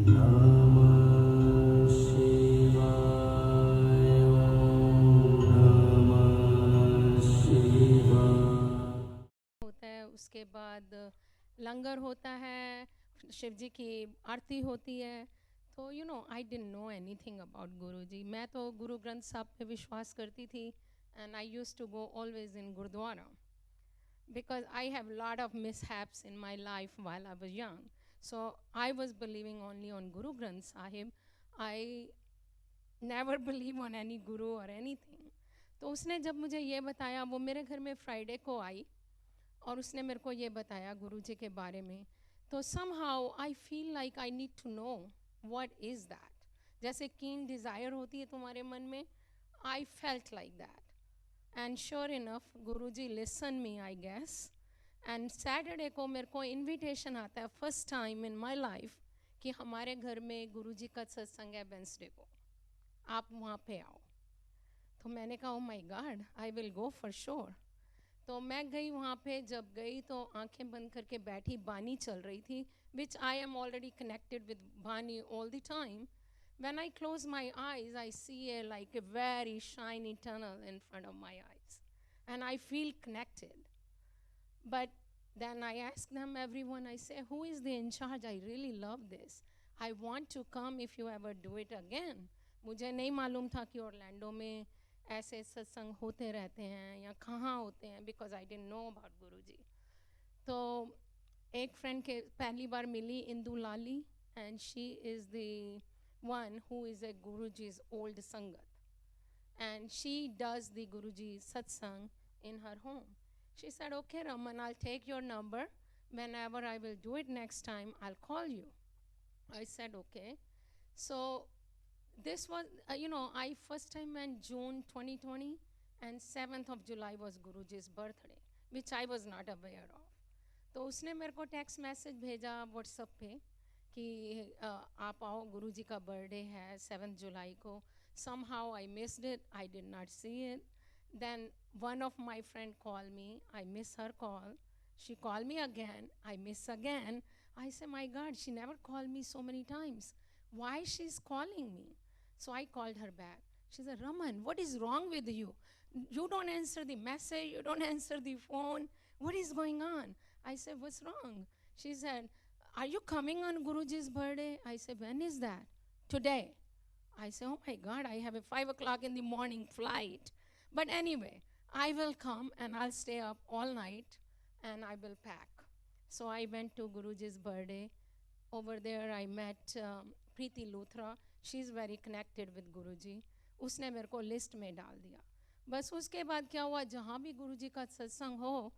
नमः शिवाय नमः शिवाय। होता है, उसके बाद लंगर होता है, शिव जी की आरती होती है। तो I didn't know anything about गुरु जी। मैं तो गुरु ग्रंथ साहब पे विश्वास करती थी, and I used to go always in gurdwara because I have a lot of mishaps in my life while I was young. So I was believing only on Guru Granth Sahib. I never believe on any guru or anything. तो उसने जब मुझे ये बताया, वो मेरे घर में फ्राइडे को आई और उसने मेरे को ये बताया गुरु जी के बारे में। तो somehow I feel like I need to know what is that. जैसे कीन डिज़ायर होती है तुम्हारे मन में, I felt like that. And sure enough, Guruji listened me, I guess. And Saturday को मेरे को invitation आता है, first time in my life, कि हमारे घर में गुरुजी का सत्संग है वेंसडे को, आप वहाँ पे आओ। तो मैंने कहा oh my God, I will go for sure. तो मैं गई वहाँ पे। जब गई तो आंखें बंद करके बैठी, बानी चल रही थी, which I am already connected with Bani all the time. When I close my eyes, I see like a very shiny tunnel in front of my eyes, and I feel connected. But then I ask them, everyone, I say, who is the in charge? I really love this. I want to come if you ever do it again. मुझे नहीं मालूम था कि Orlando में ऐसे सत्संग होते रहते हैं या कहाँ होते हैं, because I didn't know about गुरुजी. तो एक फ्रेंड के पहली बार मिली, इंदु लाली, and she is the one who is a Guruji's old sangat, and she does the Guruji satsang in her home. She said, okay Raman, I'll take your number. Whenever I will do it next time, I'll call you. I said okay. So this was I first time went June 2020, and 7th of July was Guruji's birthday, which I was not aware of. तो उसने मेरे को text message भेजा WhatsApp पे कि आप आओ, गुरुजी का बर्थडे है 7 जुलाई को. somehow I missed it, I did not see it. Then one of my friend called me, I miss her call. She called me again, I miss again. I said, my God, she never called me so many times. Why she's calling me? So I called her back. She said, Raman, what is wrong with you? You don't answer the message, you don't answer the phone. What is going on? I said, what's wrong? She said, are you coming on Guruji's birthday? I said, when is that? Today. I said, oh my God, I have a 5 o'clock in the morning flight. But anyway, I will come and I'll stay up all night and I will pack. So I went to Guruji's birthday. Over there I met Preeti Luthra. She's very connected with Guruji. उसने मेरे को list में डाल दिया. बस उसके बाद क्या हुआ, जहाँ भी गुरुजी का सत्संग हो,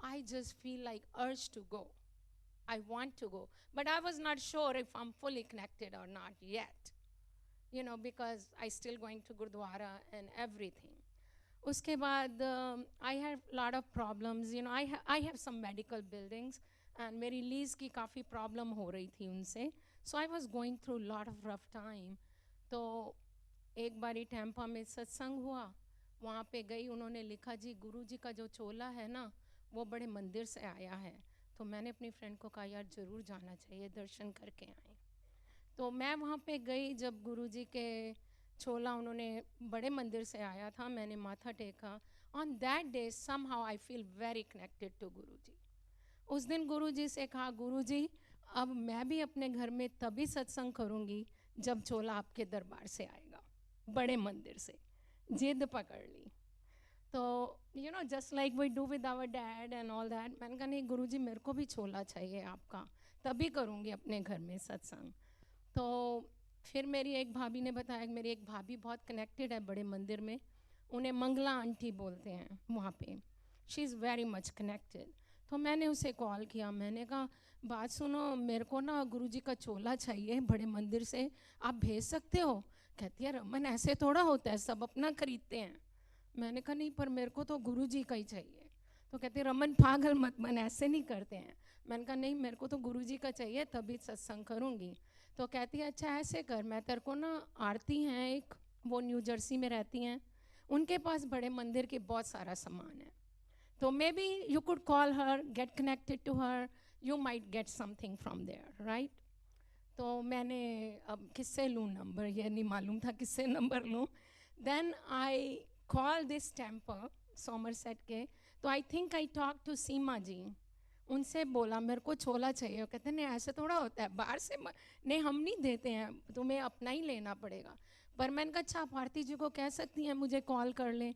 I just feel like urge to go. I want to go. But I was not sure if I'm fully connected or not yet. Because I still going to Gurdwara and everything. Uske baad, I have a lot of problems. I have some medical buildings, and मेरी lease की काफ़ी problem हो रही थी उनसे. So I was going through a lot of rough time. तो एक बारी टैंपा में सत्संग हुआ, वहाँ पे गई. उन्होंने लिखा, जी गुरु जी का जो चोला है ना, वो बड़े मंदिर से आया है. तो मैंने अपनी फ्रेंड को कहा, यार ज़रूर जाना चाहिए, दर्शन करके आए. तो मैं वहाँ पे गई. जब गुरुजी के छोला उन्होंने बड़े मंदिर से आया था, मैंने माथा टेका. On that day somehow I feel very connected to गुरुजी. उस दिन गुरुजी से कहा, गुरुजी अब मैं भी अपने घर में तभी सत्संग करूँगी जब छोला आपके दरबार से आएगा, बड़े मंदिर से. जिद पकड़ ली. तो just like we do with our dad and all that. मैंने कहा नहीं गुरुजी, मेरे को भी छोला चाहिए आपका, तभी करूँगी अपने घर में सत्संग. तो फिर मेरी एक भाभी ने बताया कि मेरी एक भाभी बहुत कनेक्टेड है बड़े मंदिर में, उन्हें मंगला आंटी बोलते हैं वहाँ पे. She is very much connected. तो मैंने उसे कॉल किया. मैंने कहा, बात सुनो, मेरे को ना गुरुजी का चोला चाहिए बड़े मंदिर से, आप भेज सकते हो? कहती है, रमन ऐसे थोड़ा होता है, सब अपना खरीदते हैं. मैंने कहा नहीं, पर मेरे को तो गुरुजी का ही चाहिए. तो कहते, रमन पागल मत बन, ऐसे नहीं करते हैं. मैंने कहा नहीं, मेरे को तो गुरुजी का चाहिए, तभी सत्संग करूँगी. तो कहती है, अच्छा ऐसे कर, मैं तेरे को ना, आरती हैं एक, वो न्यू जर्सी में रहती हैं, उनके पास बड़े मंदिर के बहुत सारा सामान है. तो maybe you could call her, get connected to her, you might get something from there, right. तो मैंने अब किससे लूँ नंबर, ये नहीं मालूम था किससे नंबर लूँ. Then I call this Tampa Somerset K. तो I think I talk to Seema ji. उनसे बोला मेरे को छोला चाहिए. कहते नहीं ऐसे थोड़ा होता है, बाहर से नहीं हम नहीं देते हैं, तुम्हें अपना ही लेना पड़ेगा. पर मैंने कहा अच्छा आप आरती जी को कह सकती हैं मुझे कॉल कर लें.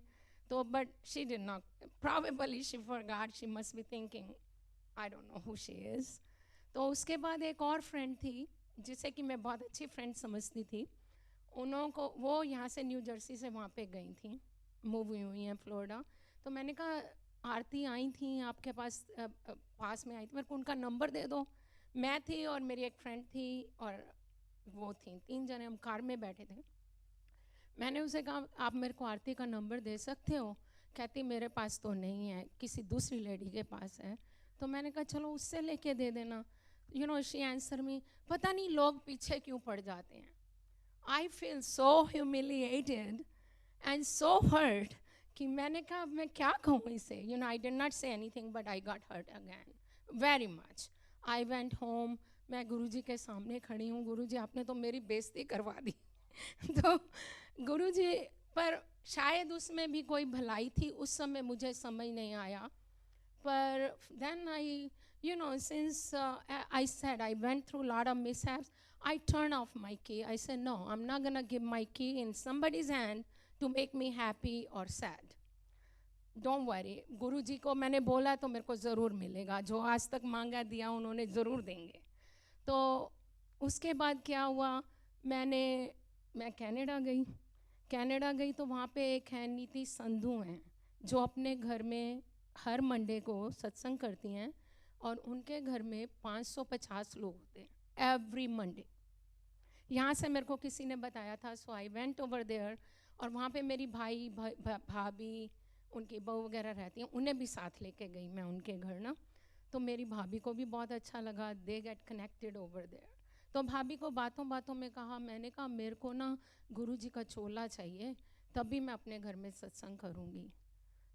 तो but she did not, probably she forgot, she must be thinking I don't know who she is. तो उसके बाद एक और फ्रेंड थी जिसे कि मैं बहुत अच्छी फ्रेंड समझती थी. उन्हों को वो यहाँ से न्यू जर्सी से वहाँ पे गई थी, मूव हुई हैं फ्लोरिडा. तो मैंने कहा आरती आई थी आपके पास, पास में आई थी, मेरे को उनका नंबर दे दो. मैं थी और मेरी एक फ्रेंड थी और वो थी, 3 जने हम कार में बैठे थे. मैंने उसे कहा आप मेरे को आरती का नंबर दे सकते हो. कहती मेरे पास तो नहीं है, किसी दूसरी लेडी के पास है. तो मैंने कहा चलो उससे लेके दे देना. You know she answer me, पता नहीं लोग पीछे क्यों पड़ जाते हैं. I feel so humiliated and so hurt कि मैंने कहा अब मैं क्या कहूँ इसे. You know I did not say anything but I got hurt again very much. I went home. मैं गुरुजी के सामने खड़ी हूँ, गुरुजी आपने तो मेरी बेइज्जती करवा दी. तो गुरुजी, पर शायद उसमें भी कोई भलाई थी, उस समय मुझे समझ नहीं आया. पर then I, you know, since I said I went through a lot of mishaps, I turned off my key. I said, no, I'm not going to give my key in somebody's hand to make me happy or sad. Don't worry. गुरु जी को मैंने बोला तो मेरे को ज़रूर मिलेगा, जो आज तक मांगा दिया उन्होंने ज़रूर देंगे. तो उसके बाद क्या हुआ, मैं कनाडा गई तो वहाँ पे एक है नीति संधू हैं जो अपने घर में हर मंडे को सत्संग करती हैं और उनके घर में 550 लोग होते हैं एवरी मंडे. यहाँ से मेरे को किसी ने बताया था. सो आई वेंट ओवर देयर और वहाँ पे मेरी भाई भाभी उनकी बहू वगैरह रहती हैं, उन्हें भी साथ लेके गई मैं उनके घर ना. तो मेरी भाभी को भी बहुत अच्छा लगा. They get connected over there. तो भाभी को बातों बातों में कहा, मैंने कहा मेरे को ना गुरु जी का चोला चाहिए, तभी मैं अपने घर में सत्संग करूँगी.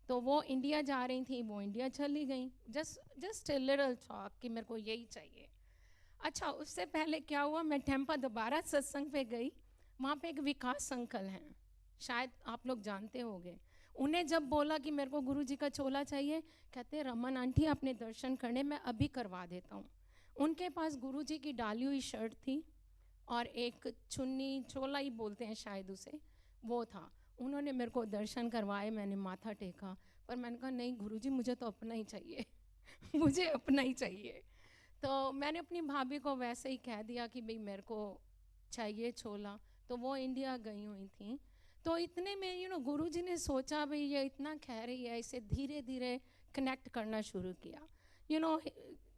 तो वो इंडिया जा रही थी, वो इंडिया चली गई. जस्ट ए लिटिल टॉक कि मेरे को यही चाहिए. अच्छा, उससे पहले क्या हुआ, मैं टेम्पा दोबारा सत्संग पे गई. वहाँ पे एक विकास अंकल हैं, शायद आप लोग जानते होंगे. उन्हें जब बोला कि मेरे को गुरु जी का चोला चाहिए, कहते रमन आंटी आपने दर्शन करने, मैं अभी करवा देता हूँ. उनके पास गुरु जी की डाली हुई शर्ट थी और एक चुन्नी, चोला ही बोलते हैं शायद उसे, वो था. उन्होंने मेरे को दर्शन करवाए, मैंने माथा टेका. पर मैंने कहा नहीं गुरुजी मुझे तो अपना ही चाहिए मुझे अपना ही चाहिए. तो मैंने अपनी भाभी को वैसे ही कह दिया कि भाई मेरे को चाहिए छोला. तो वो इंडिया गई हुई थी. तो इतने में गुरुजी ने सोचा भाई ये इतना कह रही है, इसे धीरे धीरे कनेक्ट करना शुरू किया.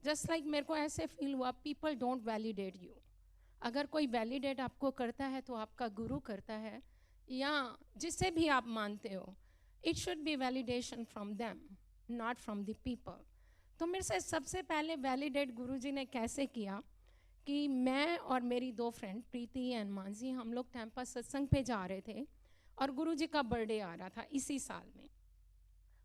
जस्ट लाइक मेरे को ऐसे फील हुआ, पीपल डोंट वैलिडेट यू. अगर कोई वैलिडेट आपको करता है तो आपका गुरु करता है या जिसे भी आप मानते हो, it should be validation from them, not from the people. तो मेरे से सबसे पहले वैलिडेट गुरुजी ने कैसे किया कि मैं और मेरी 2 फ्रेंड प्रीति एंड मानसी, हम लोग टेम्पा सत्संग पे जा रहे थे और गुरुजी का बर्थडे आ रहा था इसी साल में.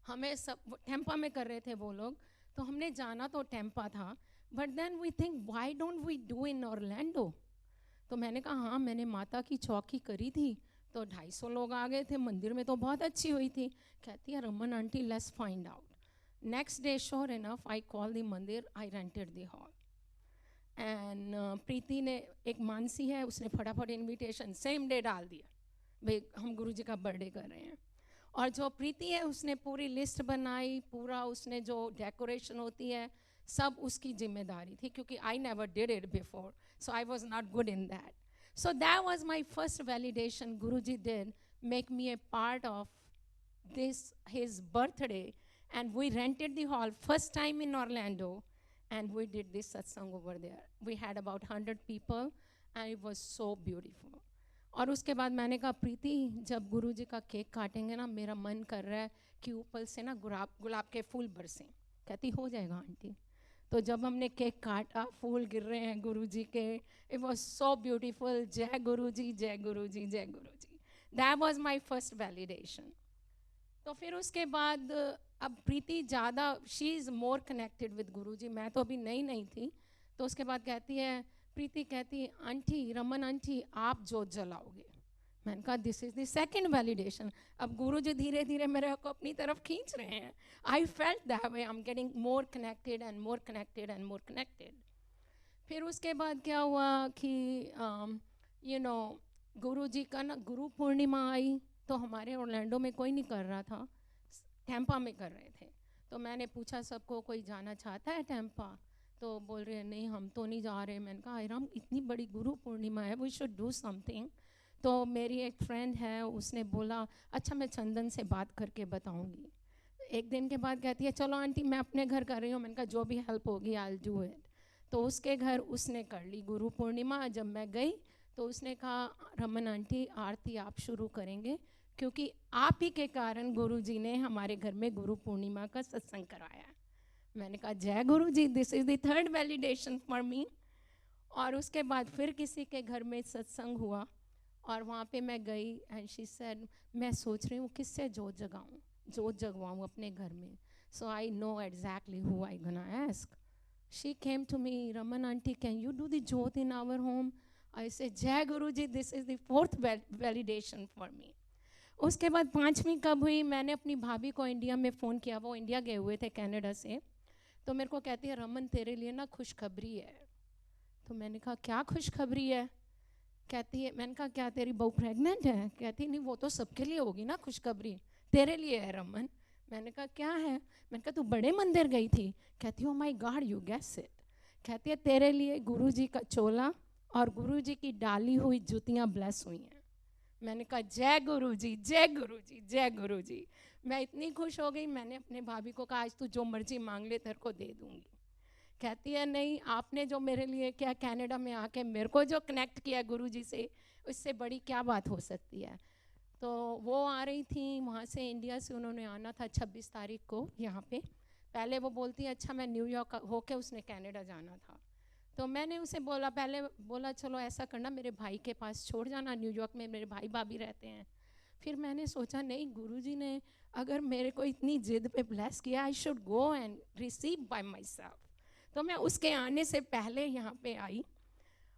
हमें सब टेम्पा में कर रहे थे वो लोग, तो हमने जाना तो टेम्पा था. But then we think why don't we do in Orlando. तो मैंने कहा हाँ, मैंने माता की चौकी करी थी तो 250 लोग आ गए थे, मंदिर में तो बहुत अच्छी हुई थी. कहती है Raman aunty let's find out. Next day sure enough I call the मंदिर, आई रेंटेड द हॉल. एंड प्रीति ने, एक मानसी है, उसने फटाफट इनविटेशन सेम डे डाल दिया, भाई हम गुरुजी का बर्थडे कर रहे हैं. और जो प्रीति है उसने पूरी लिस्ट बनाई, पूरा उसने जो डेकोरेशन होती है सब उसकी जिम्मेदारी थी, क्योंकि I never did it before, so I was not good in that. So that was my first validation. Guruji did make me a part of this, his birthday, and we rented the hall first time in Orlando, and we did this satsang over there. We had about 100 people, and it was so beautiful. और उसके बाद मैंने कहा प्रीति जब गुरुजी का cake काटेंगे ना, मेरा मन कर रहा है कि ऊपर से ना गुलाब के फूल बरसें. कहती हो जाएगा आंटी. तो जब हमने केक काटा, फूल गिर रहे हैं गुरुजी के, इट वॉज सो ब्यूटीफुल. जय गुरुजी, जय गुरुजी, जय Guruji. That was my first validation. तो फिर उसके बाद अब प्रीति ज़्यादा, she is more connected with Guruji. मैं तो अभी नई थी. तो उसके बाद कहती है प्रीति कहती आंटी, रमन आंटी, आप जोत जलाओगे। मैंने कहा this is the second validation. अब गुरु जी धीरे धीरे मेरे को अपनी तरफ खींच रहे हैं। I felt that way, I am getting more connected and more connected and more connected. फिर उसके बाद क्या हुआ कि यू नो गुरु जी का ना गुरु पूर्णिमा आई, तो हमारे ओरलैंडो में कोई नहीं कर रहा था, टैंपा में कर रहे थे। तो मैंने पूछा सबको, कोई जाना चाहता है टैंपा? तो बोल रहे हैं नहीं हम तो नहीं जा रहे। मैंने कहा आयराम, इतनी बड़ी गुरु पूर्णिमा है, वी शुड डू समथिंग। तो मेरी एक फ्रेंड है, उसने बोला अच्छा मैं चंदन से बात करके बताऊंगी। एक दिन के बाद कहती है चलो आंटी मैं अपने घर कर रही हूँ। मैंने कहा जो भी हेल्प होगी आई विल डू इट। तो उसके घर उसने कर ली गुरु पूर्णिमा। जब मैं गई तो उसने कहा रमन आंटी आरती आप शुरू करेंगे, क्योंकि आप ही के कारण गुरु जी ने हमारे घर में गुरु पूर्णिमा का सत्संग कराया। मैंने कहा जय Guru ji, this is the third validation for me. और उसके बाद फिर किसी के घर में सत्संग हुआ और वहाँ पे मैं गई एंड शी सेड मैं सोच रही हूँ किससे जोत जगाऊँ, जोत जगवाऊँ अपने घर में। So I know exactly who I gonna ask. She came to me, Raman aunty can you do the जोत in our home? I say जय Guru ji, this is the fourth validation for me. उसके बाद पांचवी कब हुई, मैंने अपनी भाभी को इंडिया में फ़ोन किया, वो इंडिया गए हुए थे कनाडा से। तो मेरे को कहती है रमन तेरे लिए ना खुशखबरी है। तो मैंने कहा क्या खुशखबरी है? कहती है, मैंने कहा क्या तेरी बहू प्रेग्नेंट है? कहती नहीं वो तो सबके लिए होगी ना खुशखबरी, तेरे लिए है रमन। मैंने कहा क्या है? मैंने कहा तू बड़े मंदिर गई थी। कहती oh my god you guess it. कहती है तेरे लिए गुरुजी का चोला और गुरुजी की डाली हुई जूतियाँ ब्लेस हुई हैं। मैंने कहा जय गुरु जी, जय गुरु जी, जय गुरु जी। मैं इतनी खुश हो गई, मैंने अपने भाभी को कहा आज तू जो मर्जी मांग ले तेरे को दे दूंगी। कहती है नहीं, आपने जो मेरे लिए क्या कनाडा में आके मेरे को जो कनेक्ट किया गुरु जी से, उससे बड़ी क्या बात हो सकती है। तो वो आ रही थी वहाँ से, इंडिया से उन्होंने आना था 26 तारीख को यहाँ पे। पहले वो बोलती है अच्छा मैं न्यूयॉर्क होके उसने कनाडा जाना था। तो मैंने उसे बोला, पहले बोला चलो ऐसा करना मेरे भाई के पास छोड़ जाना, न्यूयॉर्क में मेरे भाई भाभी रहते हैं। फिर मैंने सोचा नहीं, गुरुजी ने अगर मेरे को इतनी जिद पे ब्लेस किया, I should go and receive by my self. तो मैं उसके आने से पहले यहाँ पे आई।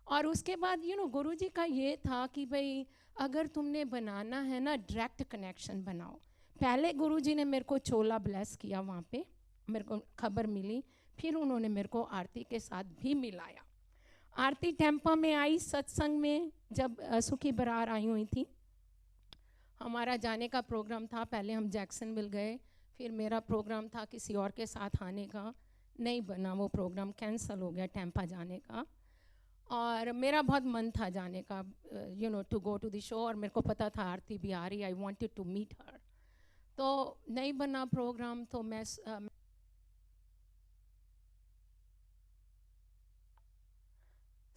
और उसके बाद गुरुजी का ये था कि भाई अगर तुमने बनाना है ना डायरेक्ट कनेक्शन बनाओ। पहले गुरुजी ने मेरे को चोला ब्लेस किया वहाँ पे, मेरे को खबर मिली। फिर उन्होंने मेरे को आरती के साथ भी मिलाया। आरती टेम्पा में आई सत्संग में, जब सुखी बरार आई हुई थी। हमारा जाने का प्रोग्राम था, पहले हम जैक्सनविल गए, फिर मेरा प्रोग्राम था किसी और के साथ आने का, नहीं बना वो प्रोग्राम, कैंसिल हो गया टेम्पा जाने का। और मेरा बहुत मन था जाने का, to go to the show, और मेरे को पता था आरती भी आ रही, I wanted to meet her. तो नहीं बना प्रोग्राम, तो मैं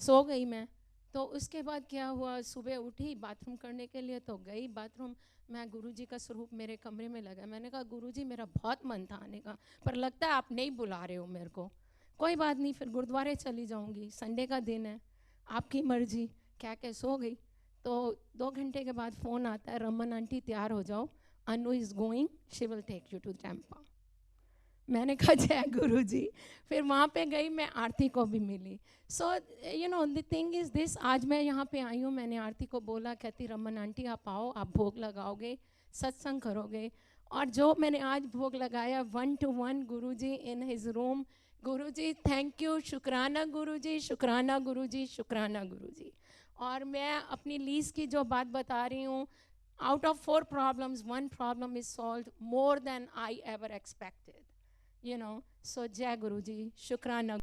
सो गई मैं। तो उसके बाद क्या हुआ, सुबह उठी बाथरूम करने के लिए, तो गई बाथरूम। मैं गुरुजी का स्वरूप मेरे कमरे में लगा। मैंने कहा गुरुजी मेरा बहुत मन था आने का, पर लगता है आप नहीं बुला रहे हो मेरे को। कोई बात नहीं, फिर गुरुद्वारे चली जाऊंगी, संडे का दिन है, आपकी मर्जी, क्या क्या सो गई। तो 2 घंटे के बाद फ़ोन आता है, रमन आंटी तैयार हो जाओ, Anu is going, she will take you to Tampa. मैंने कहा जय गुरु जी। फिर वहाँ पे गई, मैं आरती को भी मिली। So the thing is this, आज मैं यहाँ पे आई हूँ, मैंने आरती को बोला, कहती रमन आंटी आप आओ, आप भोग लगाओगे, सत्संग करोगे। और जो मैंने आज भोग लगाया 1 to 1 Guru ji in his room. Guru ji thank you, शुक्राना गुरु जी, शुक्राना गुरु जी, शुक्राना गुरु जी। और मैं अपनी लीज की जो बात बता रही हूँ, out of 4 problems 1 problem is solved more than I ever expected, so jai Guruji, शुक्राना।